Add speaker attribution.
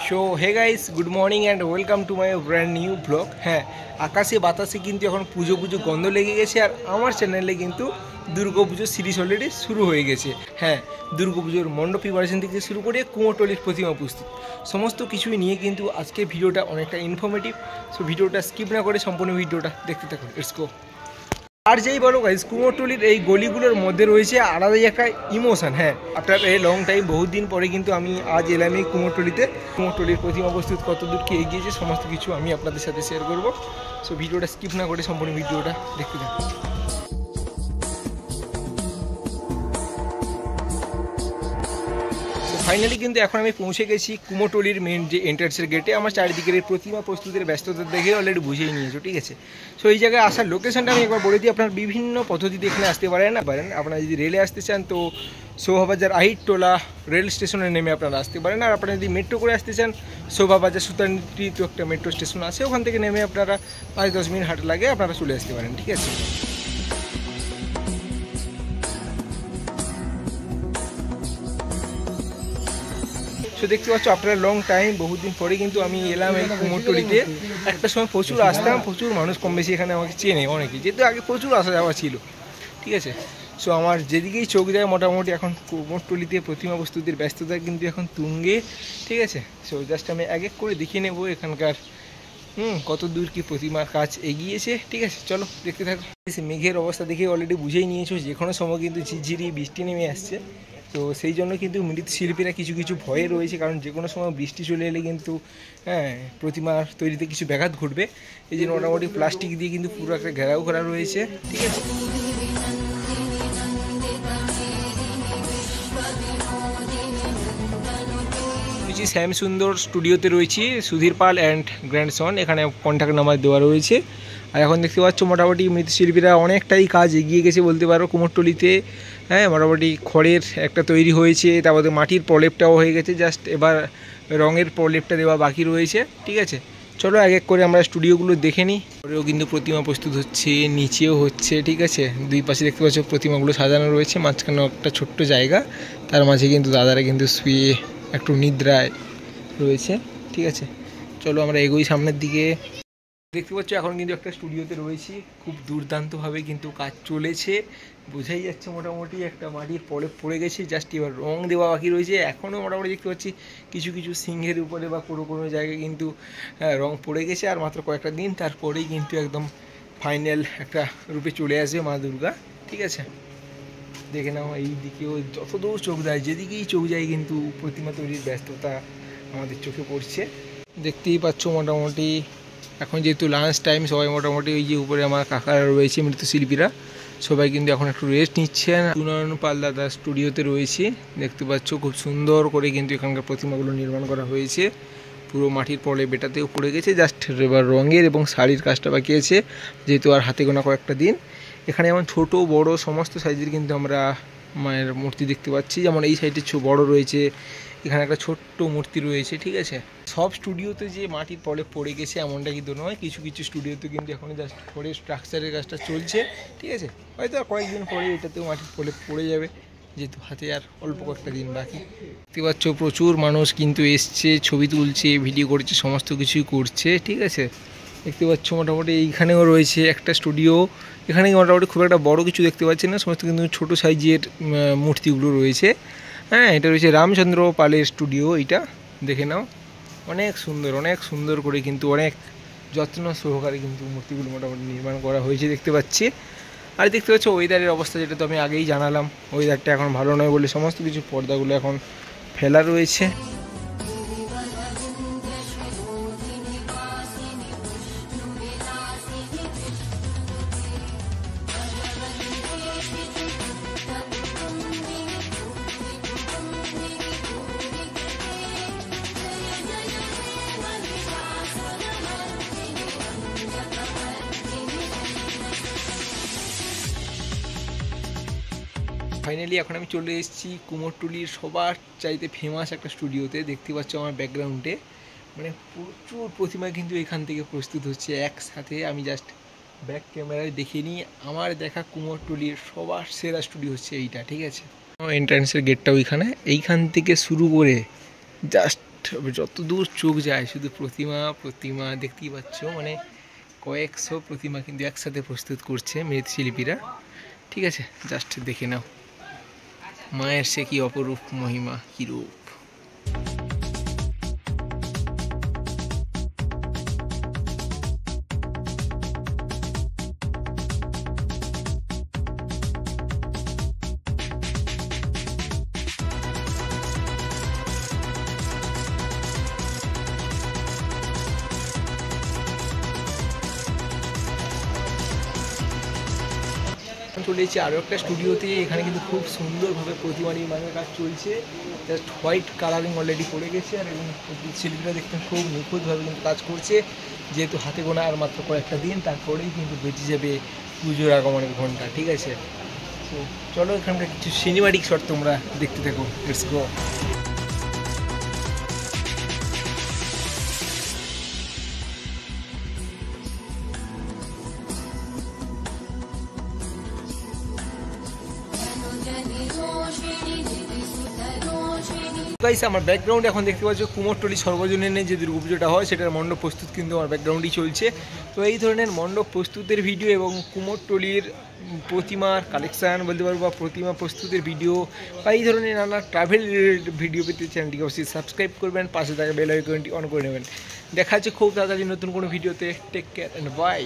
Speaker 1: So hey guys, good morning and welcome to my brand new blog. হ্যাঁ, আকাশে বাতাসে কিন্তু এখন পুজো গন্ধ লেগে গেছে। আর আমার চ্যানেলে কিন্তু দুর্গাপুজোর সিরিজ অলরেডি শুরু হয়ে গেছে। হ্যাঁ, দুর্গাপুজোর মণ্ডপ প্রিপারেশন থেকে শুরু করে কুমোরটুলির প্রতিমা প্রস্তুত সমস্ত কিছুই নিয়ে কিন্তু আজকের ভিডিওটা অনেকটা ইনফরমেটিভ। সো ভিডিওটা স্কিপ না করে সম্পূর্ণ ভিডিওটা দেখতে থাকুন। Let's go. আর যেই বলো গাইস, কুমোরটুলির এই গলিগুলোর মধ্যে রয়েছে আলাদাই একটা ইমোশন। হ্যাঁ, আফটার এই লং টাইম, বহুত দিন পরে কিন্তু আমি আজ এলাম এই কুমোরটুলির প্রতিমা প্রস্তুত কত দূর কি এগিয়েছে সমস্ত কিছু আমি আপনাদের সাথে শেয়ার করবো। সো ভিডিওটা স্কিপ না করে সম্পূর্ণ ভিডিওটা দেখতে থাকুন। ফাইনালি কিন্তু এখন আমি পৌঁছে গেছি কুমোরটুলির মেন যে এন্ট্রান্সের গেটে। আমার চারিদিকের প্রতিমা প্রস্তুতের ব্যস্ততা দেখে অলরেডি বুঝেই নিয়েছো, ঠিক আছে। সো এই জায়গায় আসার লোকেশনটা আমি একবার বলে দিই। আপনার বিভিন্ন পদ্ধতিতে এখানে আসতে পারেন। আপনারা যদি রেলে আসতে চান তো শোভাবাজার আহিরটোলা রেল স্টেশনে নেমে আপনারা আসতে পারেন। আর আপনারা যদি মেট্রো করে আসতে চান, শোভাবাজার সুতানটি তো একটা মেট্রো স্টেশন আছে, ওখান থেকে নেমে আপনারা 5-10 মিনিট হাঁটা লাগে আপনারা চলে আসতে পারেন, ঠিক আছে। তো দেখতে পাচ্ছ আপনারা লং টাইম, বহুদিন পরে কিন্তু আমি এলাম এই কুমোরটুলিতে। একটা সময় প্রচুর আসতাম, প্রচুর মানুষ কম বেশি এখানে আমাকে চেনে অনেকে, যেহেতু আগে প্রচুর আসা যাওয়া ছিল, ঠিক আছে। সো আমার যেদিকেই চোখ যায় মোটামুটি এখন কুমোরটুলিতে প্রতিমা প্রস্তুতির ব্যস্ততা কিন্তু এখন তুঙ্গে, ঠিক আছে। সো জাস্ট আমি এক এক করে দেখিয়ে নেবো এখানকার কত দূর কি প্রতিমার কাজ এগিয়েছে, ঠিক আছে। চলো দেখতে থাকো। মেঘের অবস্থা দেখে অলরেডি বুঝেই নিয়েছো যে কোনো সময় কিন্তু ঝিরঝিরি বৃষ্টি নেমে আসছে। তো সেই জন্য কিন্তু মৃৎশিল্পীরা কিছু ভয়ে রয়েছে, কারণ যে কোনো সময় বৃষ্টি চলে এলে কিন্তু প্রতিমার তৈরিতে কিছু ব্যাঘাত ঘটবে। এই জন্য মোটামুটি প্লাস্টিক দিয়ে কিন্তু পুরো একটা ঘেরাও করা রয়েছে, ঠিক আছে। শ্যাম সুন্দর স্টুডিওতে রয়েছি, সুধীর পাল অ্যান্ড গ্র্যান্ডসন, এখানে কন্ট্যাক্ট নাম্বার দেওয়া রয়েছে। আর এখন দেখতে পাচ্ছ মোটামুটি মৃৎশিল্পীরা অনেকটাই কাজ এগিয়ে গেছে বলতে পারো কুমোরটুলিতে। হ্যাঁ, মোটামুটি খড়ের একটা তৈরি হয়েছে, তারপরে মাটির প্রলেপটাও হয়ে গেছে, জাস্ট এবার রঙের প্রলেপটা দেওয়া বাকি রয়েছে, ঠিক আছে। চলো এক এক করে আমরা স্টুডিওগুলো দেখে নিই। পরেও কিন্তু প্রতিমা প্রস্তুত হচ্ছে, নিচেও হচ্ছে, ঠিক আছে। দুই পাশে দেখতে পাচ্ছ প্রতিমাগুলো সাজানো রয়েছে, মাঝখানে একটা ছোট্ট জায়গা, তার মাঝে কিন্তু দাদারা কিন্তু শুয়ে একটু নিদ্রায় রয়েছে, ঠিক আছে। চলো আমরা এগোই সামনের দিকে। দেখতে পাচ্ছ এখন কিন্তু একটা স্টুডিওতে রয়েছি, খুব দুর্দান্তভাবে কিন্তু কাজ চলেছে, বোঝাই যাচ্ছে। মোটামুটি একটা মাটির প্রলেপ পড়ে গেছে, জাস্ট এবার রং দেওয়া বাকি রয়েছে। এখনও মোটামুটি দেখতে পাচ্ছি কিছু সিংহের উপরে বা কোনো জায়গায় কিন্তু রং পড়ে গেছে। আর মাত্র কয়েকটা দিন তারপরেই কিন্তু একদম ফাইনাল একটা রূপে চলে আসবে মা দুর্গা, ঠিক আছে। দেখে নাও এই দিকেও যতদূর চোখ যায়, যেদিকেই চোখ যায় কিন্তু প্রতিমা তৈরির ব্যস্ততা আমাদের চোখে পড়ছে। দেখতেই পাচ্ছ মোটামুটি এখন যেহেতু লাঞ্চ টাইম, সবাই মোটামুটি ওই যে উপরে আমার কাকারা রয়েছে মৃৎশিল্পীরা, সবাই কিন্তু এখন একটু রেস্ট নিচ্ছেন। সুনয়ন পাল দাদা স্টুডিওতে রয়েছে, দেখতে পাচ্ছ খুব সুন্দর করে কিন্তু এখানকার প্রতিমাগুলো নির্মাণ করা হয়েছে। পুরো মাটির প্রলেপ বেটাতেও পড়ে গেছে, জাস্ট এবার রঙের এবং শাড়ির কাজটা বাকি আছে, যেহেতু আর হাতে গোনা কয়েকটা দিন। এখানে যেমন ছোট বড় সমস্ত সাইজের কিন্তু আমরা মায়ের মূর্তি দেখতে পাচ্ছি। যেমন এই সাইডে বড় রয়েছে, এখানে একটা ছোট্ট মূর্তি রয়েছে, ঠিক আছে। সব স্টুডিওতে যে মাটির প্রলেপ পড়ে গেছে এমনটা কিন্তু নয়, কিছু স্টুডিওতে কিন্তু এখন জাস্ট খড়ের স্ট্রাকচারের কাজটা চলছে, ঠিক আছে। হয়তো আর কয়েকদিন পরে এটাতেও মাটির প্রলেপ পড়ে যাবে, যেহেতু হাতে আর অল্প কয়েকটা দিন বাকি। দেখতে পাচ্ছ প্রচুর মানুষ কিন্তু এসছে, ছবি তুলছে, ভিডিও করছে, সমস্ত কিছুই করছে, ঠিক আছে। দেখতে পাচ্ছ মোটামুটি এইখানেও রয়েছে একটা স্টুডিও, এখানে মোটামুটি খুব একটা বড় কিছু দেখতে পাচ্ছি না, সমস্ত কিন্তু ছোটো সাইজের মূর্তিগুলো রয়েছে। হ্যাঁ, এটা রয়েছে রামচন্দ্র পালের স্টুডিও, এইটা দেখে নাও। অনেক সুন্দর করে কিন্তু অনেক যত্ন সহকারে কিন্তু মূর্তিগুলো মোটামুটি নির্মাণ করা হয়েছে দেখতে পাচ্ছি। আর দেখতে পাচ্ছ ওয়েদারের অবস্থা, যেটা তো আমি আগেই জানালাম, ওয়েদারটা এখন ভালো নয় বলে সমস্ত কিছু পর্দাগুলো এখন ফেলা রয়েছে। ফাইনালি এখন আমি চলে এসেছি কুমোরটুলির সবার চাইতে ফেমাস একটা স্টুডিওতে। দেখতে পাচ্ছ আমার ব্যাকগ্রাউন্ডে মানে প্রচুর প্রতিমা কিন্তু এখান থেকে প্রস্তুত হচ্ছে একসাথে। আমি জাস্ট ব্যাক ক্যামেরায় দেখে নিই, আমার দেখা কুমোরটুলির সবার সেরা স্টুডিও হচ্ছে এইটা, ঠিক আছে। এন্ট্রান্সের গেটটাও এইখান থেকে শুরু করে জাস্ট যত দূর চোখ যায় শুধু প্রতিমা প্রতিমা দেখতেই পাচ্ছ, মানে কয়েকশো প্রতিমা কিন্তু একসাথে প্রস্তুত করছে মৃৎশিল্পীরা। ঠিক আছে, জাস্ট দেখে নাও মায়ের সে কি অপরূপ মহিমা, কি রূপ। চলে এসেছি আরও একটা স্টুডিওতে। এখানে কিন্তু খুব সুন্দরভাবে প্রতিমা নির্মাণের কাজ চলছে। জাস্ট হোয়াইট কালারিং অলরেডি করে গেছে, আর এবং শিল্পীরা দেখতে খুব নিখুঁতভাবে কিন্তু কাজ করছে। যেহেতু হাতে গোনা আর মাত্র কয়েকটা দিন, তারপরেই কিন্তু বেঁচে যাবে পুজোর আগমনের ঘন্টা। ঠিক আছে, তো চলো এখানকার কিছু সিনেমাটিক শট তোমরা দেখতে থাকো। Let's go. গাইস, আমার ব্যাকগ্রাউন্ডে এখন দেখতে পাচ্ছ কুমোরটুলি সর্বজনীনে যে দুর্গাপুজোটা হয় সেটার মণ্ডপ প্রস্তুত কিন্তু আমার ব্যাকগ্রাউন্ডেই চলছে। তো এই ধরনের মণ্ডপ প্রস্তুতের ভিডিও এবং কুমোরটুলির প্রতিমার কালেকশান বলতে পারবো, বা প্রতিমা প্রস্তুতের ভিডিও বা এই ধরনের নানা ট্রাভেল রিলেটেড ভিডিও পেতে চ্যানেলটিকে অবশ্যই সাবস্ক্রাইব করবেন, পাশে থাকা বেল আইকনটি অন করে নেবেন। দেখা যাচ্ছে খুব তাড়াতাড়ি নতুন কোনো ভিডিওতে। Take care and by.